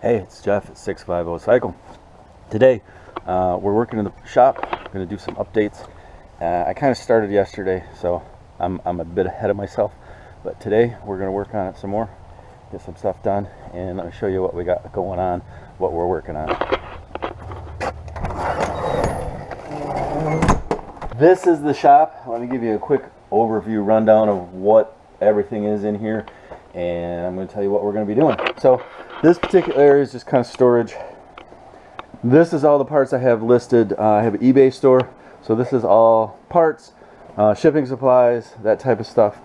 Hey, it's Jeff at 650 Cycle. Today, we're working in the shop. I'm going to do some updates. I kind of started yesterday, so I'm a bit ahead of myself. But today, we're going to work on it some more, get some stuff done, and let me show you what we got going on, what we're working on. This is the shop. Let me give you a quick overview rundown of what everything is in here, and I'm going to tell you what we're going to be doing. So this particular area is just kind of storage. This is all the parts I have listed. I have an eBay store, so this is all parts, shipping supplies, that type of stuff.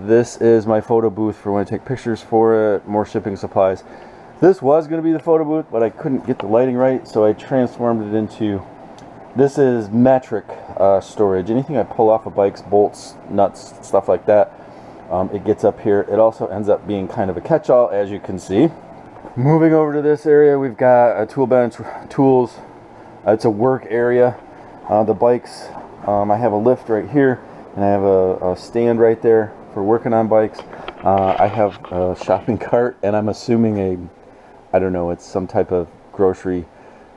This is my photo booth for when I take pictures for it, more shipping supplies. This was going to be the photo booth, but I couldn't get the lighting right, so I transformed it into, this is metric storage. Anything I pull off of bikes, bolts, nuts, stuff like that, it gets up here. It also ends up being kind of a catch-all, as you can see. Moving over to this area, we've got a tool bench, tools. It's a work area. The bikes, I have a lift right here, and I have a stand right there for working on bikes. I have a shopping cart, and I'm assuming I don't know, it's some type of grocery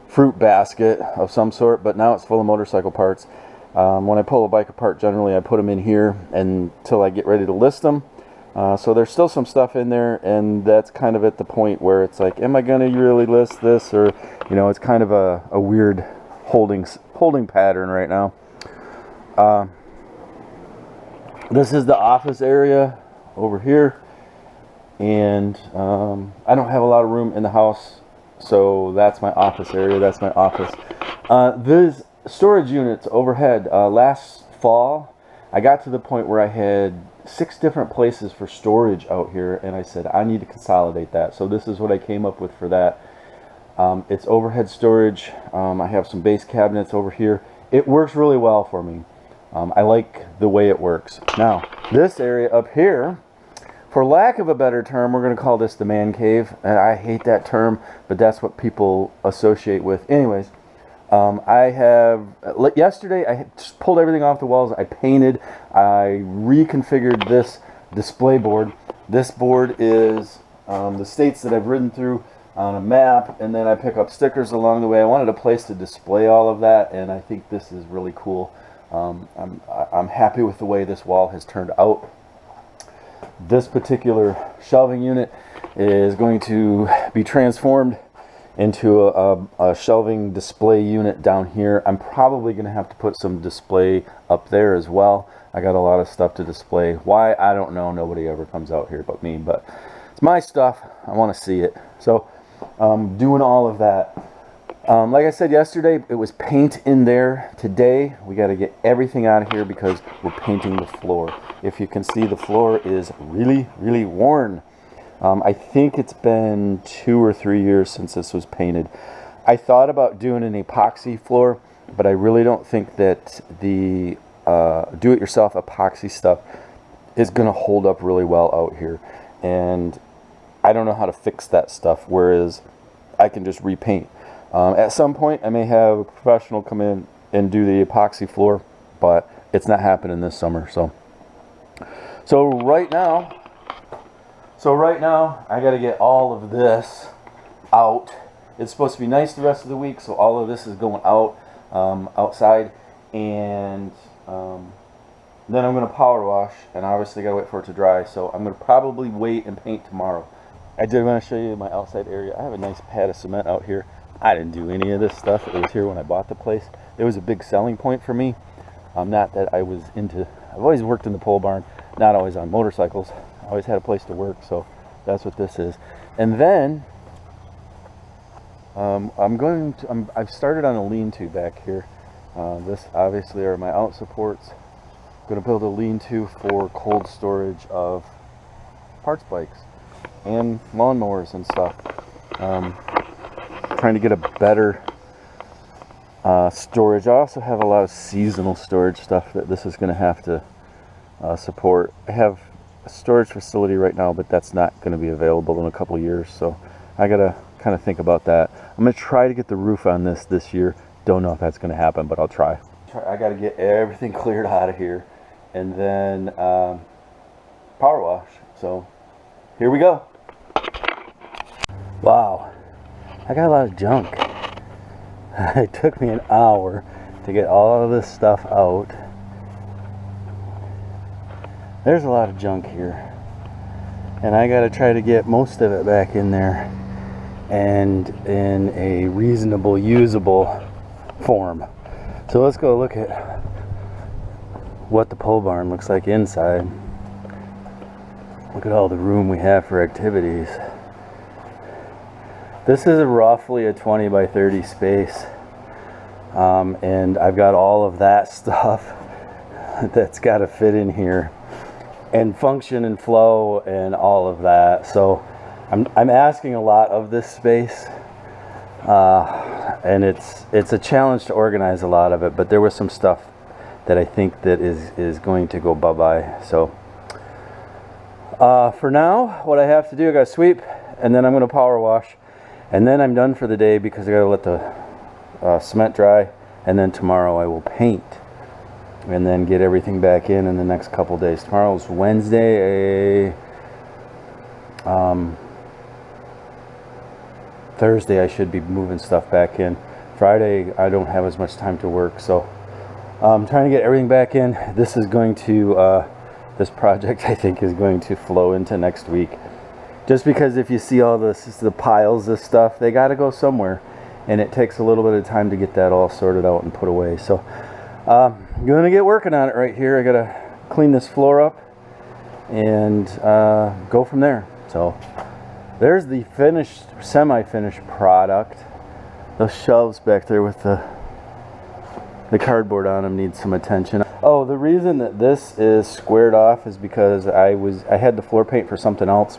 fruit basket of some sort, but now it's full of motorcycle parts. When I pull a bike apart, generally I put them in here until I get ready to list them. So there's still some stuff in there, and that's kind of at the point where it's like, am I going to really list this? Or, you know, it's kind of a weird holding pattern right now. This is the office area over here, and I don't have a lot of room in the house, so that's my office area. That's my office. This storage units overhead, last fall I got to the point where I had 6 different places for storage out here, and I said I need to consolidate that. So this is what I came up with for that. It's overhead storage. I have some base cabinets over here. It works really well for me. I like the way it works. Now this area up here, for lack of a better term, we're going to call this the man cave, and I hate that term, but that's what people associate with. Anyways, yesterday I just pulled everything off the walls. I painted, I reconfigured this display board. This board is the states that I've ridden through on a map, and then I pick up stickers along the way. I wanted a place to display all of that, and I think this is really cool. I'm happy with the way this wall has turned out. This particular shelving unit is going to be transformed into a shelving display unit down here. I'm probably going to have to put some display up there as well. I got a lot of stuff to display. Why? I don't know. Nobody ever comes out here but me, but it's my stuff. I want to see it. So doing all of that. Like I said yesterday, it was paint in there. Today we got to get everything out of here because we're painting the floor. If you can see, the floor is really, really worn. I think it's been 2 or 3 years since this was painted. I thought about doing an epoxy floor, but I really don't think that the do-it-yourself epoxy stuff is going to hold up really well out here. And I don't know how to fix that stuff, whereas I can just repaint. At some point, I may have a professional come in and do the epoxy floor, but it's not happening this summer. So right now, I got to get all of this out. It's supposed to be nice the rest of the week, so all of this is going out outside, and then I'm going to power wash, and obviously got to wait for it to dry. So I'm going to probably wait and paint tomorrow. I did want to show you my outside area. I have a nice pad of cement out here. I didn't do any of this stuff. It was here when I bought the place. It was a big selling point for me. Not that I was into, I've always worked in the pole barn, not always on motorcycles. I always had a place to work, so that's what this is. And then I've started on a lean-to back here. This obviously are my out supports. I'm going to build a lean-to for cold storage of parts bikes and lawnmowers and stuff. Trying to get a better storage. I also have a lot of seasonal storage stuff that this is going to have to support. I have a storage facility right now, but that's not going to be available in a couple years, so I got to kind of think about that. I'm going to try to get the roof on this year. Don't know if that's going to happen, but I'll try. I got to get everything cleared out of here, and then power wash. So here we go. Wow, I got a lot of junk. It took me an hour to get all of this stuff out. There's a lot of junk here, and I gotta try to get most of it back in there and in a reasonable, usable form. So let's go look at what the pole barn looks like inside. Look at all the room we have for activities. This is roughly a 20 by 30 space, and I've got all of that stuff that's got to fit in here and function and flow and all of that. So I'm asking a lot of this space, and it's a challenge to organize a lot of it, but there was some stuff that I think that is going to go bye-bye. So for now, what I have to do, I gotta sweep, and then I'm gonna power wash, and then I'm done for the day because I gotta let the cement dry, and then tomorrow I will paint and then get everything back in the next couple days. Tomorrow's Wednesday. Thursday I should be moving stuff back in. Friday I don't have as much time to work, so I'm trying to get everything back in. This is going to this project I think is going to flow into next week, just because if you see all this, the piles of stuff, they got to go somewhere, and it takes a little bit of time to get that all sorted out and put away. So I'm gonna get working on it right here. I gotta clean this floor up and go from there. So there's the finished, semi-finished product. Those shelves back there with the cardboard on them need some attention. Oh, the reason that this is squared off is because I had the floor paint for something else,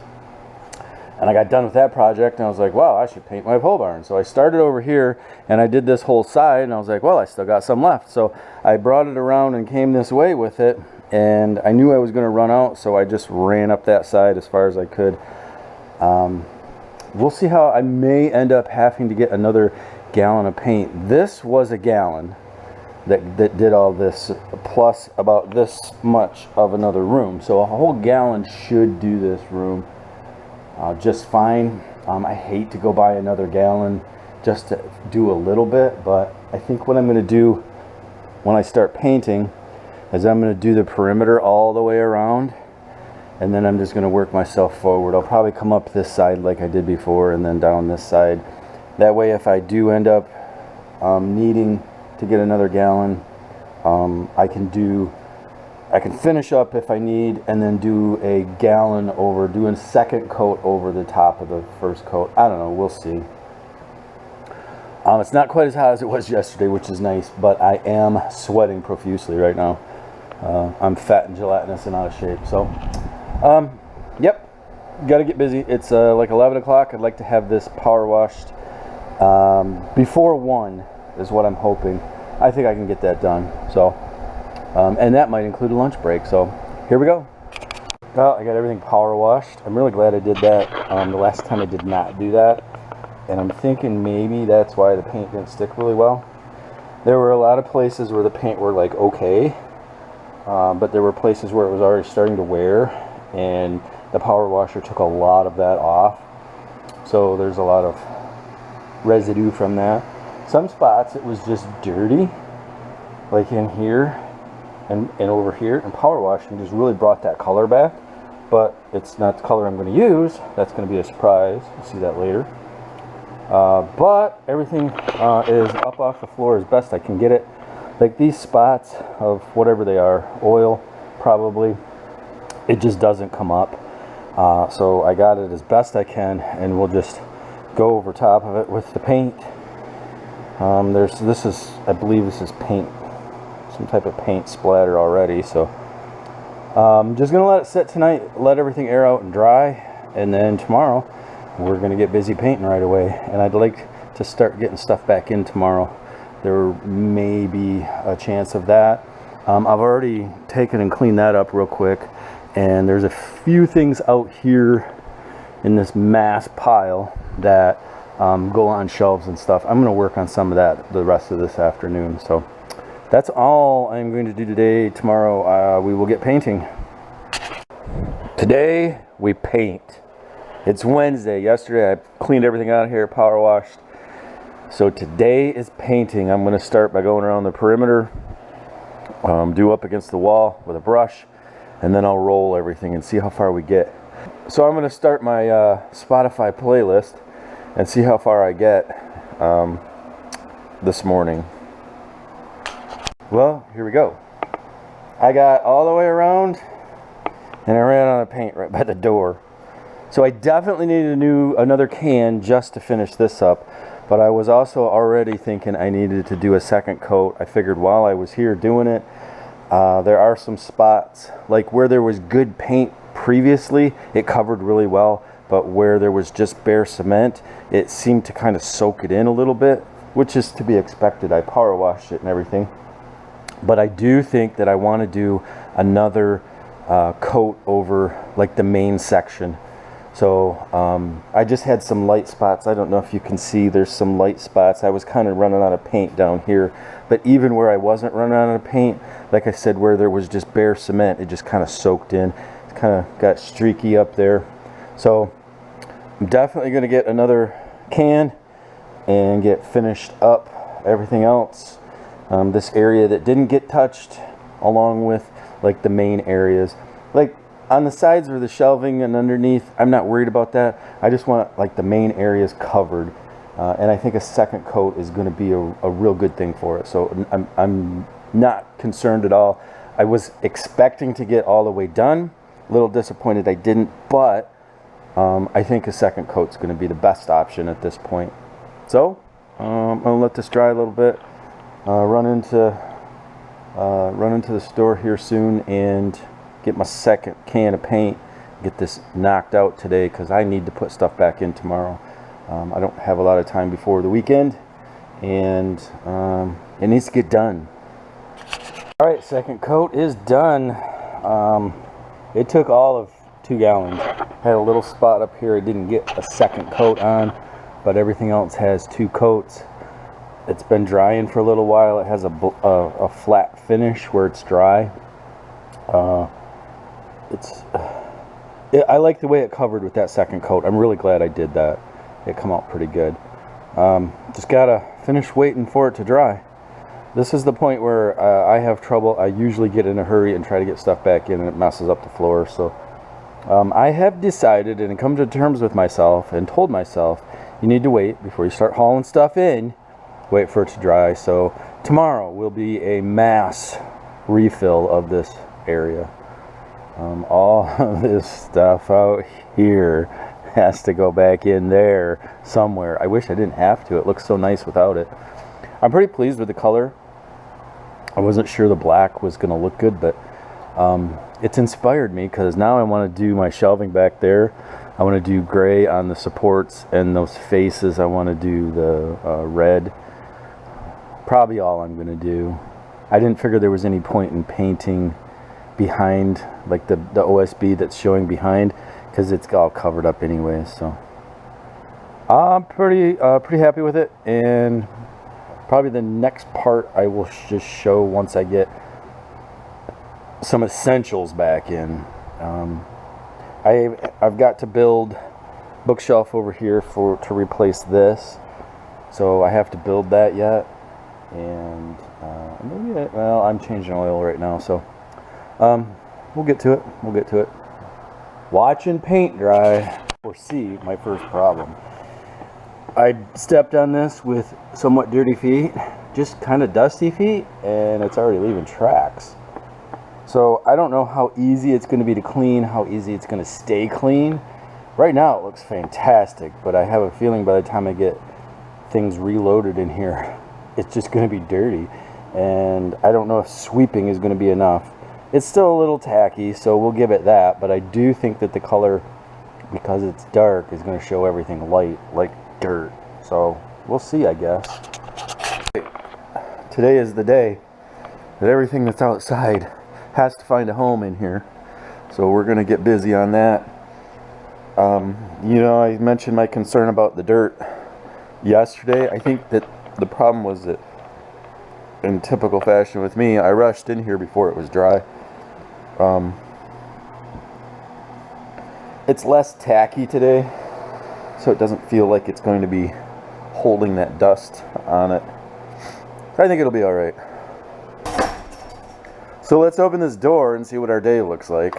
and I got done with that project, and I was like, wow, I should paint my pole barn. So I started over here, and I did this whole side, and I was like, well, I still got some left. So I brought it around and came this way with it, and I knew I was going to run out, so I just ran up that side as far as I could. We'll see how I may end up having to get another gallon of paint. This was a gallon that did all this, plus about this much of another room. So a whole gallon should do this room just fine. I hate to go buy another gallon just to do a little bit, but I think what I'm going to do when I start painting is I'm going to do the perimeter all the way around, and then I'm just going to work myself forward. I'll probably come up this side like I did before, and then down this side. That way, if I do end up needing to get another gallon, I can finish up if I need, and then do a gallon over, doing second coat over the top of the first coat. I don't know, we'll see. It's not quite as hot as it was yesterday, which is nice, but I am sweating profusely right now. I'm fat and gelatinous and out of shape. So, yep, got to get busy. It's like 11 o'clock. I'd like to have this power washed before 1 is what I'm hoping. I think I can get that done. So, and that might include a lunch break. So, here we go. Well, I got everything power washed. I'm really glad I did that. The last time I did not do that. And I'm thinking maybe that's why the paint didn't stick really well. There were a lot of places where the paint were like okay, but there were places where it was already starting to wear, and the power washer took a lot of that off. So there's a lot of residue from that. Some spots it was just dirty, like in here and over here, and power washing just really brought that color back. But it's not the color I'm going to use. That's going to be a surprise. You'll see that later. But everything is up off the floor as best I can get it. Like these spots of whatever they are, oil probably, it just doesn't come up. So I got it as best I can, and we'll just go over top of it with the paint. I believe this is paint, some type of paint splatter already. So just gonna let it sit tonight, let everything air out and dry, and then tomorrow we're going to get busy painting right away. And I'd like to start getting stuff back in tomorrow. There may be a chance of that. I've already taken and cleaned that up real quick, and there's a few things out here in this mass pile that go on shelves and stuff. I'm going to work on some of that the rest of this afternoon. So that's all I'm going to do today. Tomorrow we will get painting. Today we paint. It's Wednesday. Yesterday I cleaned everything out of here, power washed. So today is painting. I'm going to start by going around the perimeter, do up against the wall with a brush, and then I'll roll everything and see how far we get. So I'm going to start my Spotify playlist and see how far I get this morning. Well, here we go. I got all the way around and I ran out of paint right by the door. So I definitely needed another can just to finish this up, but I was also already thinking I needed to do a second coat. I figured while I was here doing it, there are some spots, like where there was good paint previously, it covered really well, but where there was just bare cement, it seemed to kind of soak it in a little bit, which is to be expected. I power washed it and everything. But I do think that I want to do another coat over like the main section. So I just had some light spots. I don't know if you can see, there's some light spots. I was kind of running out of paint down here, but even where I wasn't running out of paint, like I said, where there was just bare cement, it just kind of soaked in. It kind of got streaky up there. So I'm definitely going to get another can and get finished up everything else. This area that didn't get touched, along with like the main areas, like on the sides or the shelving and underneath, I'm not worried about that. I just want like the main areas covered, and I think a second coat is going to be a real good thing for it. So I'm not concerned at all. I was expecting to get all the way done. A little disappointed I didn't, but I think a second coat is going to be the best option at this point. So I'm going to let this dry a little bit. Run into the store here soon and get my second can of paint, get this knocked out today because I need to put stuff back in tomorrow. I don't have a lot of time before the weekend, and it needs to get done. All right, second coat is done. It took all of 2 gallons. Had a little spot up here I didn't get a second coat on, but everything else has 2 coats. It's been drying for a little while. It has a flat finish where it's dry. I like the way it covered with that second coat. I'm really glad I did that. It come out pretty good. Just gotta finish waiting for it to dry. This is the point where I have trouble. I usually get in a hurry and try to get stuff back in, and it messes up the floor. So I have decided and come to terms with myself and told myself, you need to wait before you start hauling stuff in. Wait for it to dry. So tomorrow will be a mass refill of this area. All of this stuff out here has to go back in there somewhere. I wish I didn't have to. It looks so nice without it. I'm pretty pleased with the color. I wasn't sure the black was going to look good, but it's inspired me because now I want to do my shelving back there. I want to do gray on the supports and those faces. I want to do the red. Probably all I'm going to do. I didn't figure there was any point in painting behind, like the OSB that's showing behind, because it's all covered up anyway. So I'm pretty happy with it, and probably the next part I will just show once I get some essentials back in. I've got to build bookshelf over here to replace this, so I have to build that yet. And well, I'm changing oil right now, so we'll get to it. Watching paint dry. Foresee my first problem. I stepped on this with somewhat dirty feet, just kind of dusty feet, and it's already leaving tracks. So I don't know how easy it's going to be to clean, how easy it's going to stay clean. Right now it looks fantastic, but I have a feeling by the time I get things reloaded in here, it's just going to be dirty, and I don't know if sweeping is going to be enough. It's still a little tacky, so we'll give it that, but I do think that the color, because it's dark, is going to show everything light, like dirt. So we'll see, I guess. Today is the day that everything that's outside has to find a home in here, so we're going to get busy on that. You know, I mentioned my concern about the dirt yesterday. I think that the problem was that, in typical fashion with me, I rushed in here before it was dry. It's less tacky today, so it doesn't feel like it's going to be holding that dust on it. So I think it'll be all right. So let's open this door and see what our day looks like.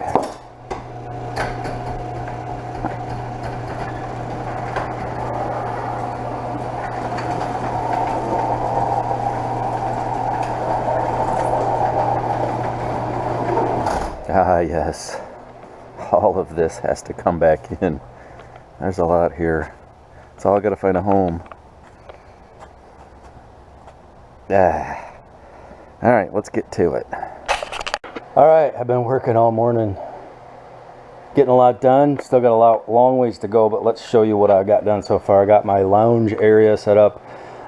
Ah, yes. All of this has to come back in. There's a lot here. It's all got to find a home. Ah. All right, let's get to it. All right, I've been working all morning, getting a lot done. Still got a long ways to go, but let's show you what I got done so far. I got my lounge area set up.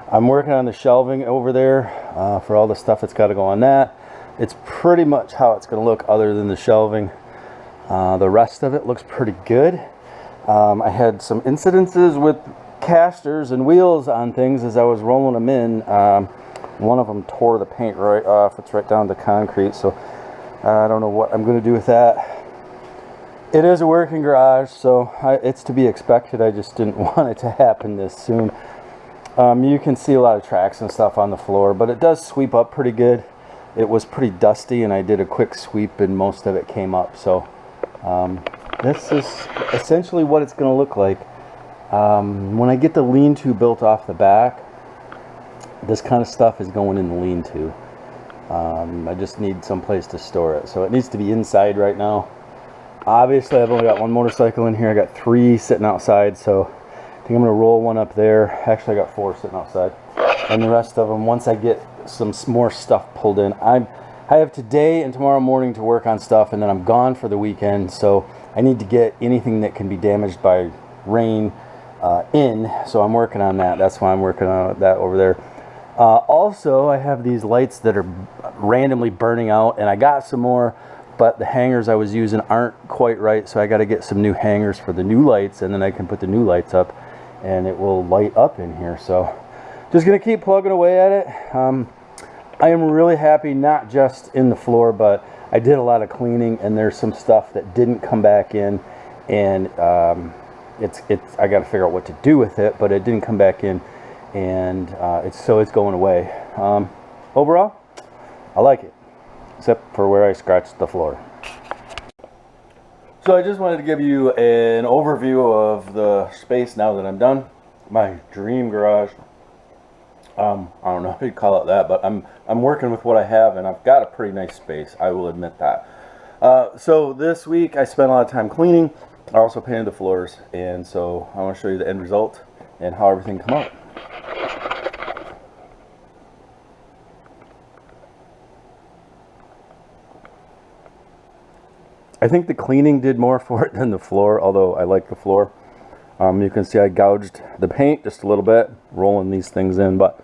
I'm working on the shelving over there for all the stuff that's got to go on that. It's pretty much how it's going to look other than the shelving. The rest of it looks pretty good. I had some incidences with casters and wheels on things as I was rolling them in. One of them tore the paint right off. It's right down to concrete, so I don't know what I'm going to do with that. It is a working garage, so it's to be expected. I just didn't want it to happen this soon. You can see a lot of tracks and stuff on the floor, but it does sweep up pretty good. It was pretty dusty, and I did a quick sweep, and most of it came up. So this is essentially what it's going to look like. When I get the lean-to built off the back, this kind of stuff is going in the lean-to. I just need some place to store it. So it needs to be inside right now. Obviously, I've only got one motorcycle in here. I got 3 sitting outside, so I think I'm going to roll one up there. Actually, I got 4 sitting outside. And the rest of them, once I get some more stuff pulled in. I have today and tomorrow morning to work on stuff, and then I'm gone for the weekend, so I need to get anything that can be damaged by rain in, so I'm working on that. That's why I'm working on that over there. Also, I have these lights that are randomly burning out, and I got some more, but the hangers I was using aren't quite right, so I got to get some new hangers for the new lights, and then I can put the new lights up, and it will light up in here. So just going to keep plugging away at it. I am really happy, not just in the floor, but I did a lot of cleaning, and there's some stuff that didn't come back in, and I got to figure out what to do with it, but it didn't come back in, and it's going away. Overall, I like it, except for where I scratched the floor. So I just wanted to give you an overview of the space now that I'm done. My dream garage. I don't know if you'd call it that, but I'm working with what I have, and I've got a pretty nice space. I will admit that. So this week I spent a lot of time cleaning. I also painted the floors, and so I want to show you the end result and how everything come out. I think the cleaning did more for it than the floor, although I like the floor. You can see I gouged the paint just a little bit, rolling these things in, but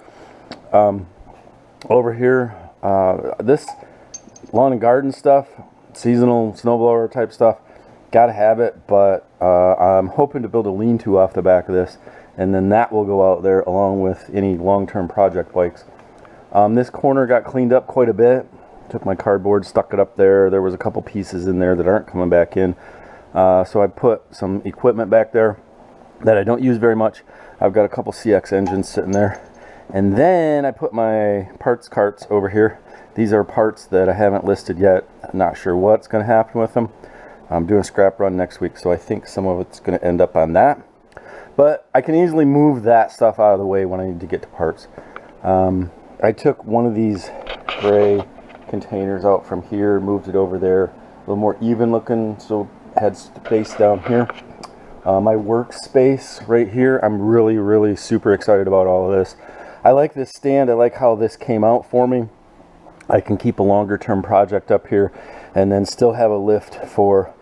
over here, this lawn and garden stuff, seasonal snowblower type stuff, gotta have it, but I'm hoping to build a lean-to off the back of this, and then that will go out there along with any long-term project bikes. This corner got cleaned up quite a bit. Took my cardboard, stuck it up there. There was a couple pieces in there that aren't coming back in, so I put some equipment back there that I don't use very much. I've got a couple CX engines sitting there, and then I put my parts carts over here. These are parts that I haven't listed yet. I'm not sure what's going to happen with them. I'm doing a scrap run next week, so I think some of it's going to end up on that, but I can easily move that stuff out of the way when I need to get to parts. I took one of these gray containers out from here, moved it over there, a little more even looking, so had space down here. My workspace right here, I'm really super excited about all of this. I like this stand. I like how this came out for me. I can keep a longer term project up here and then still have a lift for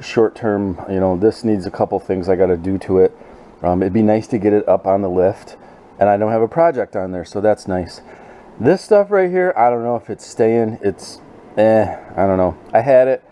short term. You know, this needs a couple things I got to do to it. It'd be nice to get it up on the lift, and I don't have a project on there, so that's nice. This stuff right here, I don't know if it's staying. It's I don't know. I had it.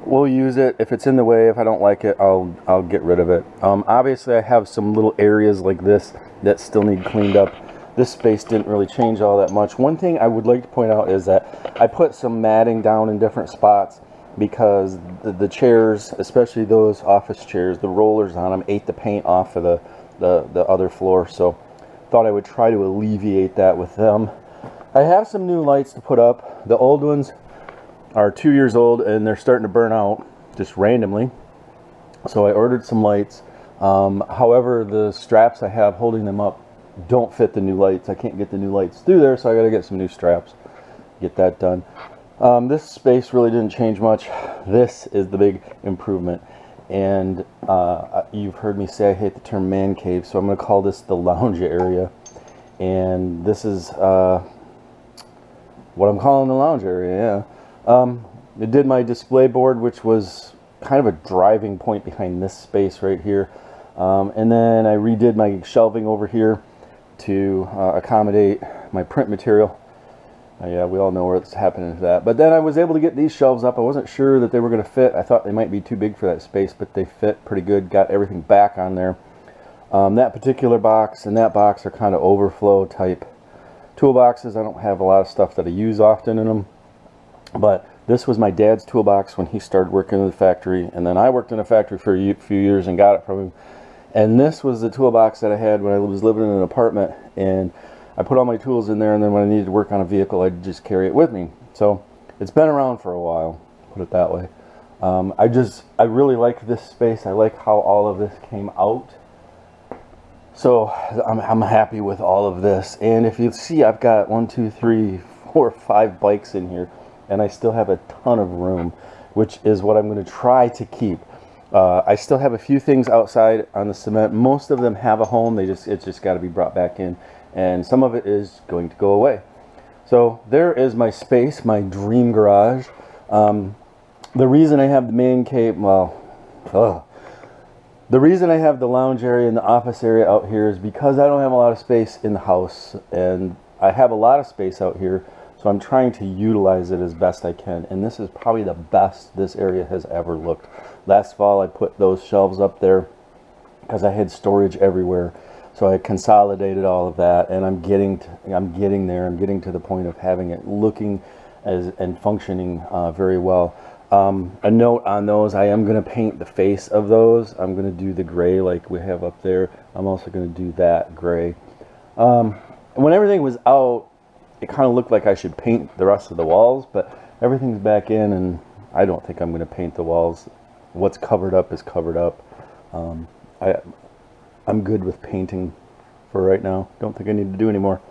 We'll use it. If it's in the way, if I don't like it, I'll get rid of it. Obviously, I have some little areas like this that still need cleaned up. This space didn't really change all that much. One thing I would like to point out is that I put some matting down in different spots. because the chairs, especially those office chairs, the rollers on them ate the paint off of the other floor. So thought I would try to alleviate that with them. I have some new lights to put up. The old ones are 2 years old and they're starting to burn out just randomly. So I ordered some lights. However, the straps I have holding them up don't fit the new lights. I can't get the new lights through there, so I got to get some new straps. Get that done. This space really didn't change much. This is the big improvement. And you've heard me say I hate the term man cave, so I'm going to call this the lounge area. And this is what I'm calling the lounge area, yeah. I did my display board, which was kind of a driving point behind this space right here. And then I redid my shelving over here to accommodate my print material. Yeah, we all know what's happening to that. But then I was able to get these shelves up. I wasn't sure that they were going to fit. I thought they might be too big for that space, but they fit pretty good. Got everything back on there. That particular box and that box are kind of overflow type toolboxes. I don't have a lot of stuff that I use often in them. But this was my dad's toolbox when he started working in the factory. And then I worked in a factory for a few years and got it from him. And this was the toolbox that I had when I was living in an apartment, and I put all my tools in there, and then when I needed to work on a vehicle, I'd just carry it with me. So it's been around for a while, put it that way. I really like this space. I like how all of this came out. So I'm happy with all of this. And if you see, I've got 1, 2, 3, 4, 5 bikes in here, and I still have a ton of room, which is what I'm going to try to keep. I still have a few things outside on the cement. Most of them have a home. It's just got to be brought back in, and some of it is going to go away. So there is my space, my dream garage. The reason I have the man cave, the reason I have the lounge area and the office area out here is because I don't have a lot of space in the house, and I have a lot of space out here. So I'm trying to utilize it as best I can, and this is probably the best this area has ever looked. Last fall I put those shelves up there because I had storage everywhere, so I consolidated all of that, and I'm getting there. I'm getting to the point of having it looking and functioning very well. A note on those: I am going to paint the face of those. I'm going to do the gray like we have up there. I'm also going to do that gray. When everything was out, it kind of looked like I should paint the rest of the walls, but everything's back in, and I don't think I'm going to paint the walls. What's covered up is covered up. I'm good with painting for right now. Don't think I need to do any more.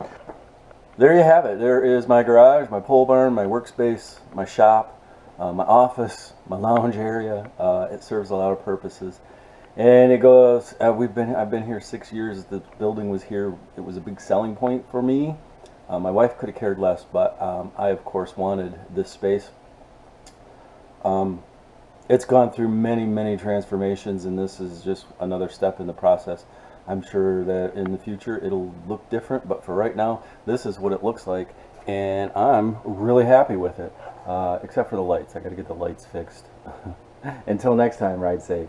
There you have it. There is my garage, my pole barn, my workspace, my shop, my office, my lounge area. It serves a lot of purposes. And it goes, I've been here 6 years. The building was here. It was a big selling point for me. My wife could have cared less, but I, of course, wanted this space. It's gone through many, many transformations, and this is just another step in the process. I'm sure that in the future it'll look different, but for right now, this is what it looks like, and I'm really happy with it, except for the lights. I got to get the lights fixed. Until next time, ride safe.